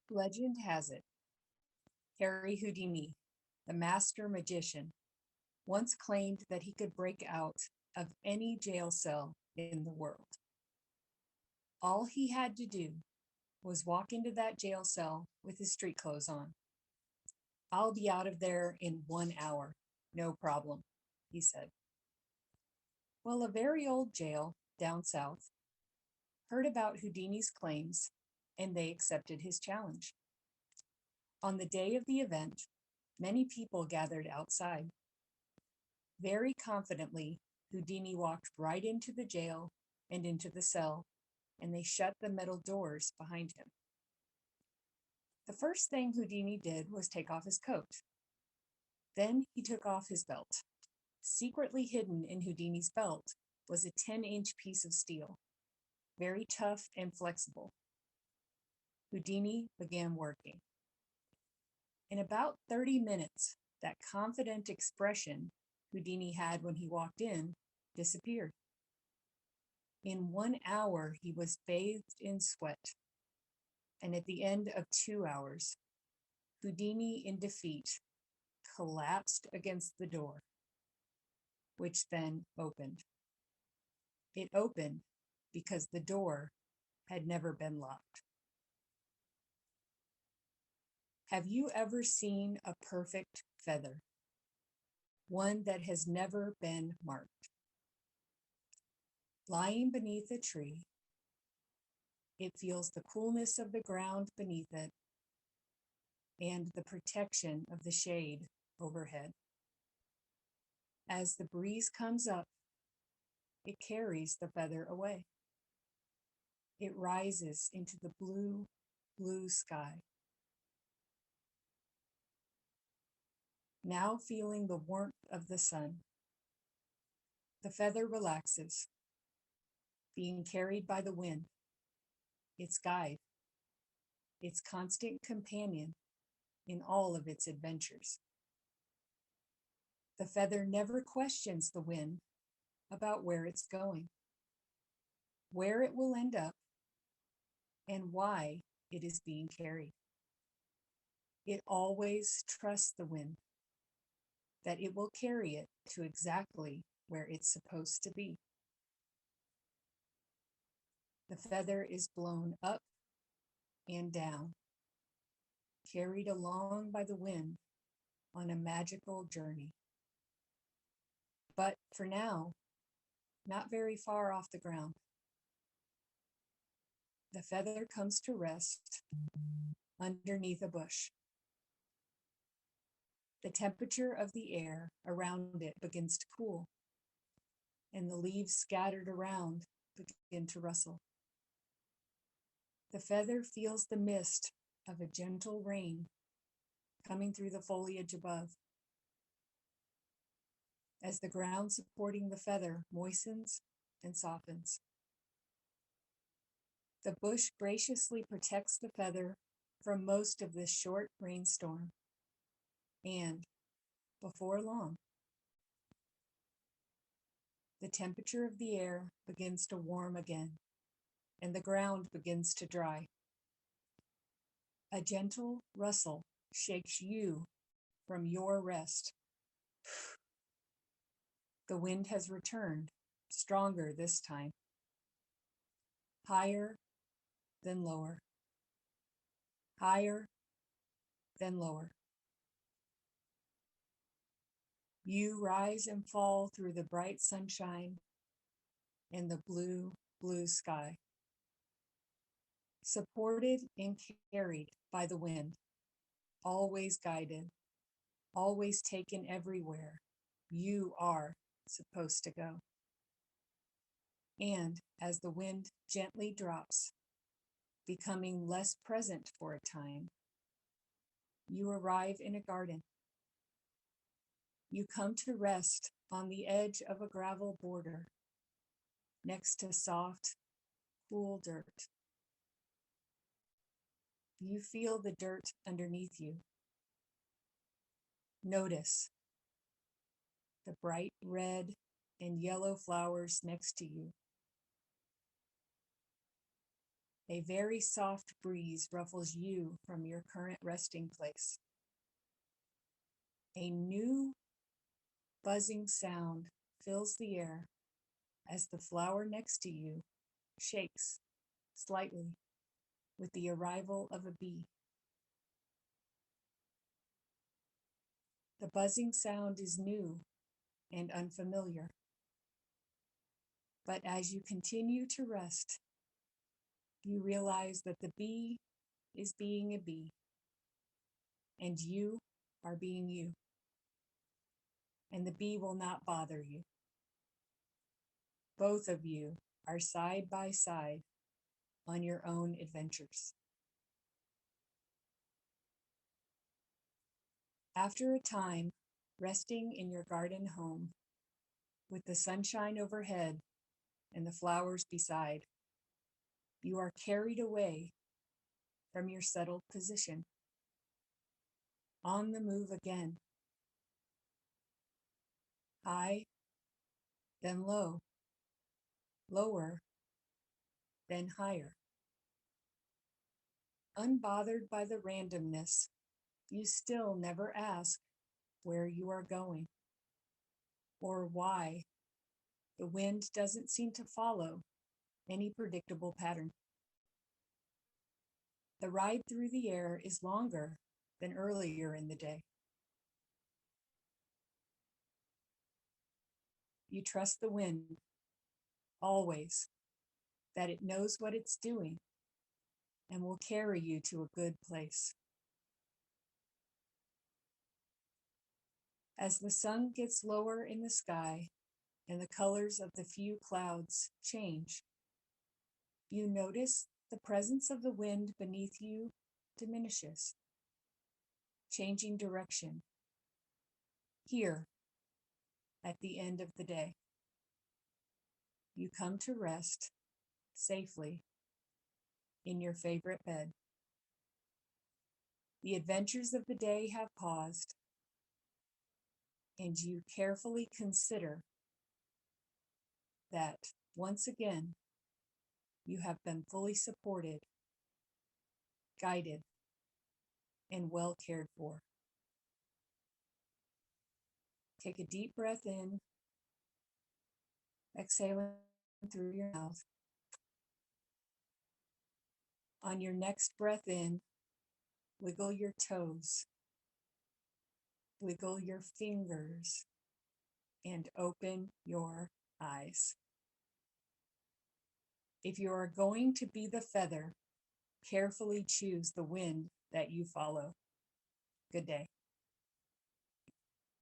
Legend has it, Harry Houdini, the master magician, once claimed that he could break out of any jail cell in the world. All he had to do was walk into that jail cell with his street clothes on. "I'll be out of there in 1 hour, no problem," he said. Well, a very old jail down south heard about Houdini's claims, and they accepted his challenge. On the day of the event, many people gathered outside. Very confidently, Houdini walked right into the jail and into the cell, and they shut the metal doors behind him. The first thing Houdini did was take off his coat. Then he took off his belt. Secretly hidden in Houdini's belt was a 10-inch piece of steel, very tough and flexible. Houdini began working. In about 30 minutes, that confident expression Houdini had when he walked in disappeared. In 1 hour, he was bathed in sweat. And at the end of 2 hours, Houdini, in defeat, collapsed against the door, which then opened. It opened because the door had never been locked. Have you ever seen a perfect feather? One that has never been marked. Lying beneath a tree, it feels the coolness of the ground beneath it and the protection of the shade overhead. As the breeze comes up, it carries the feather away. It rises into the blue, blue sky. Now feeling the warmth of the sun, the feather relaxes, being carried by the wind, its guide, its constant companion in all of its adventures. The feather never questions the wind about where it's going, where it will end up, and why it is being carried. It always trusts the wind, that it will carry it to exactly where it's supposed to be. The feather is blown up and down, carried along by the wind on a magical journey. But for now, not very far off the ground. The feather comes to rest underneath a bush. The temperature of the air around it begins to cool, and the leaves scattered around begin to rustle. The feather feels the mist of a gentle rain coming through the foliage above. As the ground supporting the feather moistens and softens, the bush graciously protects the feather from most of this short rainstorm. And before long, the temperature of the air begins to warm again, and the ground begins to dry. A gentle rustle shakes you from your rest. The wind has returned, stronger this time. Higher, then lower. Higher, then lower. You rise and fall through the bright sunshine and the blue, blue sky. Supported and carried by the wind, always guided, always taken everywhere you are supposed to go. And as the wind gently drops, becoming less present for a time, you arrive in a garden. You come to rest on the edge of a gravel border, next to soft, cool dirt. You feel the dirt underneath you. Notice the bright red and yellow flowers next to you. A very soft breeze ruffles you from your current resting place. A new buzzing sound fills the air as the flower next to you shakes slightly with the arrival of a bee. The buzzing sound is new and unfamiliar, but as you continue to rest, you realize that the bee is being a bee, and you are being you, and the bee will not bother you. Both of you are side by side on your own adventures. After a time, resting in your garden home, with the sunshine overhead and the flowers beside, you are carried away from your settled position, on the move again. High, then low, lower, then higher. Unbothered by the randomness, you still never ask where you are going or why the wind doesn't seem to follow any predictable pattern. The ride through the air is longer than earlier in the day. You trust the wind, always, that it knows what it's doing and will carry you to a good place. As the sun gets lower in the sky and the colors of the few clouds change, you notice the presence of the wind beneath you diminishes, changing direction. Here, at the end of the day, you come to rest safely in your favorite bed. The adventures of the day have paused, and you carefully consider that once again, you have been fully supported, guided, and well cared for. Take a deep breath in, exhaling through your mouth. On your next breath in, wiggle your toes, wiggle your fingers, and open your eyes. If you are going to be the feather, carefully choose the wind that you follow. Good day.